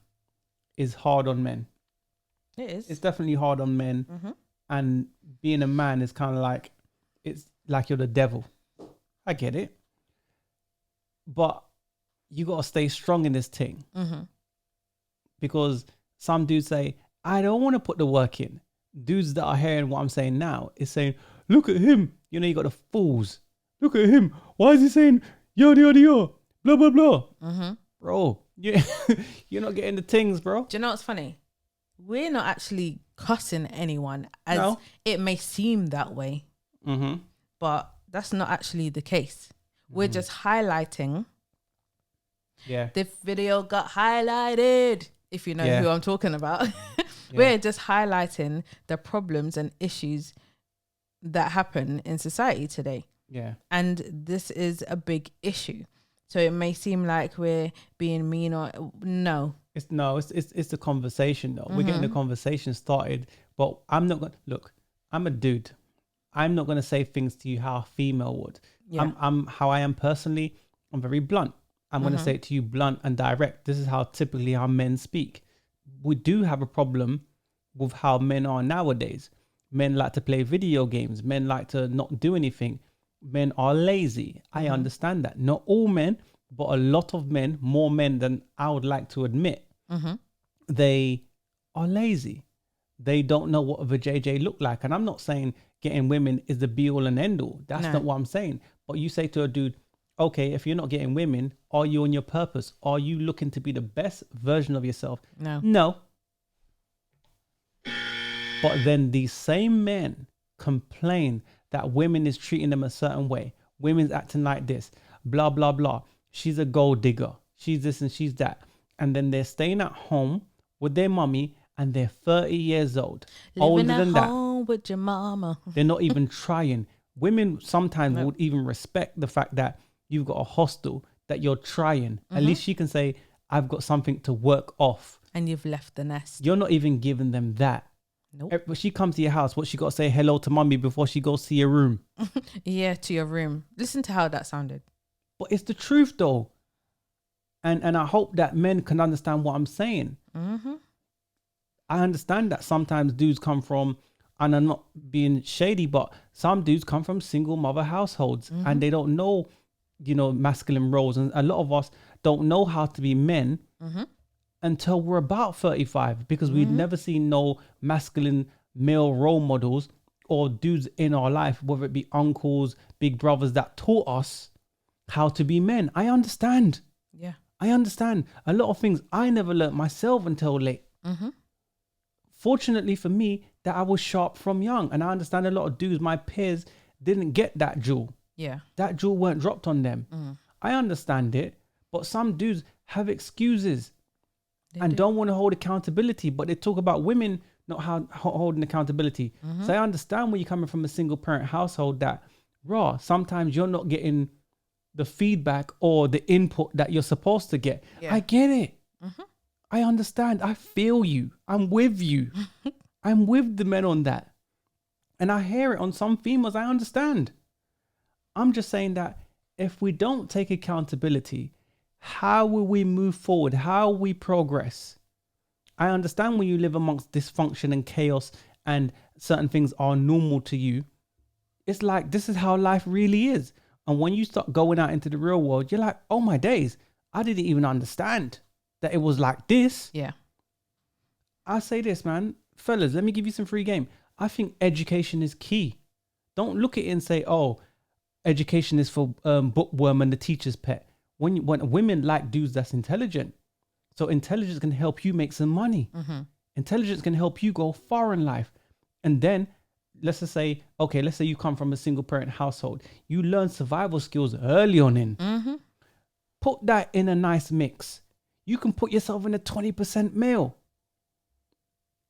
is hard on men. It is. It's definitely hard on men. Mm-hmm. And being a man is kind of like, it's like you're the devil. I get it. But you got to stay strong in this thing. Mm-hmm. Because some dudes say, I don't want to put the work in. Dudes that are hearing what I'm saying now is saying, look at him. You know, you got the fools. Look at him. Why is he saying, yada, yada, yada, blah, blah, blah. Mm-hmm. Bro, you're not getting the things, bro. Do you know what's funny? We're not actually cussing anyone as it may seem that way. Mm-hmm. But that's not actually the case. We're just highlighting. Yeah. The video got highlighted, if you know who I'm talking about. We're just highlighting the problems and issues that happen in society today. Yeah. And this is a big issue. So it may seem like we're being mean or no. It's the conversation though. We're getting the conversation started, but I'm not going to look, I'm a dude. I'm not going to say things to you how a female would. Yeah. I'm how I am personally. I'm very blunt. I'm going to say it to you blunt and direct. This is how typically our men speak. We do have a problem with how men are nowadays. Men like to play video games. Men like to not do anything. Men are lazy. I understand that. Not all men, but a lot of men, more men than I would like to admit, they are lazy. They don't know what a JJ look like. And I'm not saying getting women is the be all and end all. That's not what I'm saying. But you say to a dude, okay, if you're not getting women, are you on your purpose? Are you looking to be the best version of yourself? No. But then these same men complain that women is treating them a certain way. Women's acting like this, blah, blah, blah. She's a gold digger. She's this and she's that. And then they're staying at home with their mummy and they're 30 years old. Living older than that. With your mama. They're not even trying. Women sometimes would even respect the fact that you've got a hostel, that you're trying. At least she can say, I've got something to work off. And you've left the nest. You're not even giving them that. Nope. When she comes to your house, what she got to say hello to mummy before she goes to your room? Yeah, to your room. Listen to how that sounded. But it's the truth though. And I hope that men can understand what I'm saying. I understand that sometimes dudes come from, and I'm not being shady, but some dudes come from single mother households and they don't know, you know, masculine roles. And a lot of us don't know how to be men until we're about 35 because we've never seen no masculine male role models or dudes in our life, whether it be uncles, big brothers that taught us how to be men. I understand. Yeah. I understand a lot of things I never learned myself until late. Fortunately for me, that I was sharp from young. And I understand a lot of dudes, my peers, didn't get that jewel. Yeah. That jewel weren't dropped on them. I understand it. But some dudes have excuses and don't want to hold accountability. But they talk about women not holding accountability. So I understand when you're coming from a single parent household that, sometimes you're not getting the feedback or the input that you're supposed to get. I get it. I understand. I feel you. I'm with you. I'm with the men on that. And I hear it on some females. I understand. I'm just saying that if we don't take accountability, how will we move forward? How will we progress? I understand when you live amongst dysfunction and chaos and certain things are normal to you. It's like, this is how life really is. And when you start going out into the real world, you're like, oh my days, I didn't even understand that it was like this. Yeah. I say this, man. Fellas, let me give you some free game. I think education is key. Don't look at it and say, oh, education is for bookworm and the teacher's pet. When women like dudes that's intelligent. So intelligence can help you make some money. Intelligence can help you go far in life. And then let's just say, okay, let's say you come from a single parent household. You learn survival skills early on in. Put that in a nice mix. You can put yourself in a 20% meal.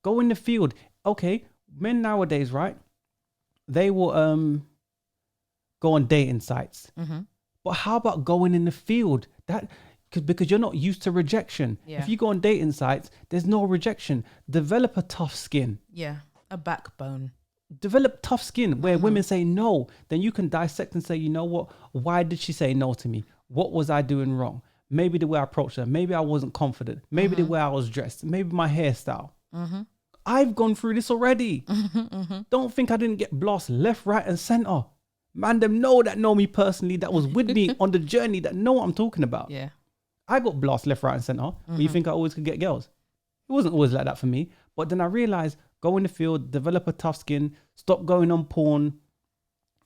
Go in the field. Okay, men nowadays, right? They will go on dating sites. But how about going in the field? Because you're not used to rejection. Yeah. If you go on dating sites, there's no rejection. Develop a tough skin. Yeah, a backbone. Develop tough skin where women say no. Then you can dissect and say, you know what? Why did she say no to me? What was I doing wrong? Maybe the way I approached her. Maybe I wasn't confident. Maybe the way I was dressed. Maybe my hairstyle. I've gone through this already. Don't think I didn't get blasted left, right, and center. Man, them know me personally, that was with me on the journey, that know what I'm talking about. Yeah. I got blasted left, right, and center. But you think I always could get girls? It wasn't always like that for me. But then I realized, go in the field, develop a tough skin, stop going on porn,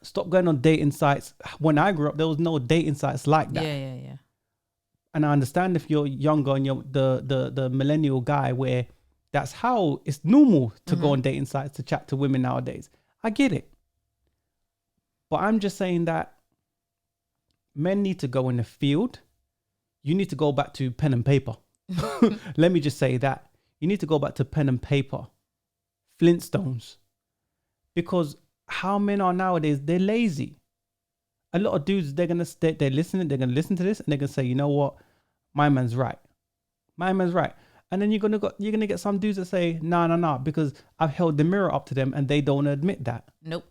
stop going on dating sites. When I grew up, there was no dating sites like that. Yeah. And I understand if you're younger and you're the millennial guy where that's how it's normal to go on dating sites to chat to women nowadays. I get it. But I'm just saying that men need to go in the field. You need to go back to pen and paper. Let me just say that. You need to go back to pen and paper. Flintstones. Because how men are nowadays, they're lazy. A lot of dudes, they're gonna listen to this and they're gonna say, you know what? My man's right. And then you're gonna get some dudes that say, nah, because I've held the mirror up to them and they don't admit that. Nope.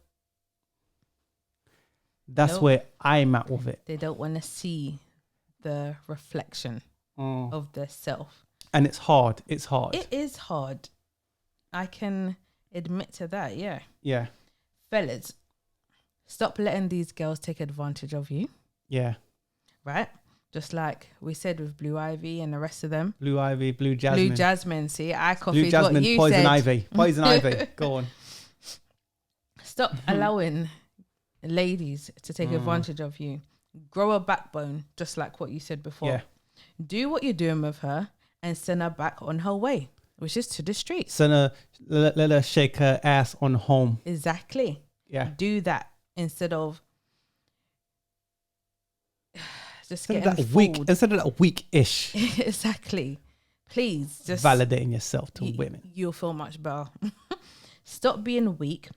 That's where I'm at with it. They don't want to see the reflection of their self. And it's hard. It is hard. I can admit to that, yeah. Yeah. Fellas, stop letting these girls take advantage of you. Yeah. Right? Just like we said with Blue Ivy and the rest of them. Blue Ivy, Blue Jasmine. Blue Jasmine, see, I copied Blue Jasmine, what you Poison said. Ivy. Poison Ivy. Go on. Stop allowing ladies to take advantage of you. Grow a backbone, just like what you said before. Yeah. Do what you're doing with her and send her back on her way, which is to the streets. Send her, let her shake her ass on home. Exactly. Yeah. Do that instead of just Instead getting of that weak, fooled. instead of that weak-ish. Exactly. Please just Validating yourself to women. You'll feel much better. Stop being weak.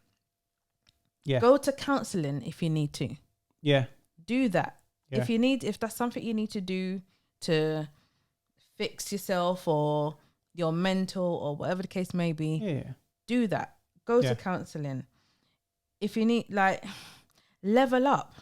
Yeah. Go to counseling if you need to. Yeah. Do that. Yeah. If that's something you need to do to fix yourself or your mental or whatever the case may be, Yeah. do that. Go Yeah. to counseling. If you need, level up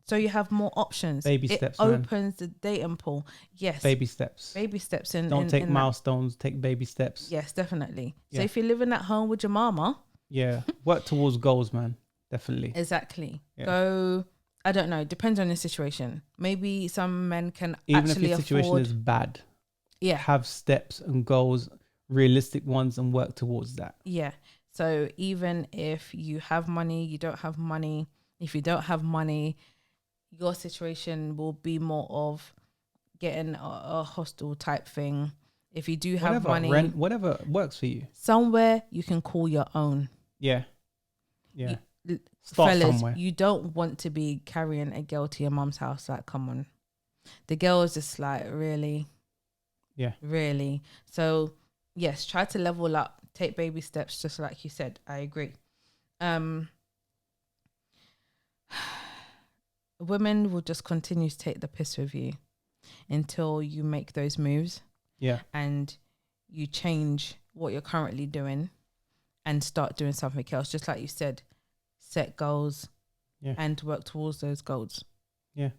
so you have more options. Baby it steps, man. opens the dating pool. Yes. Baby steps. Baby steps. Don't take in milestones, take baby steps. Yes, definitely. Yeah. So if you're living at home with your mama. Yeah. Work towards goals, man. Definitely. Exactly. Yeah. Go, I don't know, depends on the situation. Maybe some men can Even actually if your situation afford. is bad, Yeah. have steps and goals, realistic ones, and work towards that. Yeah. So even if you have money, you don't have money. If you don't have money, your situation will be more of getting a hostel type thing. If you do have money, rent, whatever works for you. somewhere you can call your own. Yeah. Yeah. Start Start fellas, somewhere. you don't want to be carrying a girl to your mum's house. Like, come on. The girl is just like, really? Yeah. Really? So, yes, try to level up. Take baby steps, just like you said. I agree. Women will just continue to take the piss with you until you make those moves. Yeah. And you change what you're currently doing and start doing something else. Just like you said, set goals and work towards those goals. Yeah.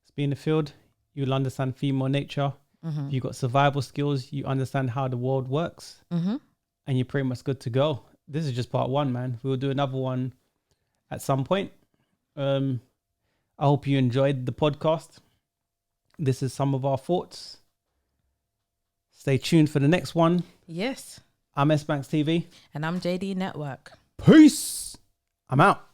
Let's be in the field. You'll understand female nature. If you've got survival skills, you understand how the world works. And you're pretty much good to go. This is just part one, man. We'll do another one at some point. I hope you enjoyed the podcast. This is some of our thoughts. Stay tuned for the next one. Yes. I'm S.Banks TV. And I'm JD Network. Peace. I'm out.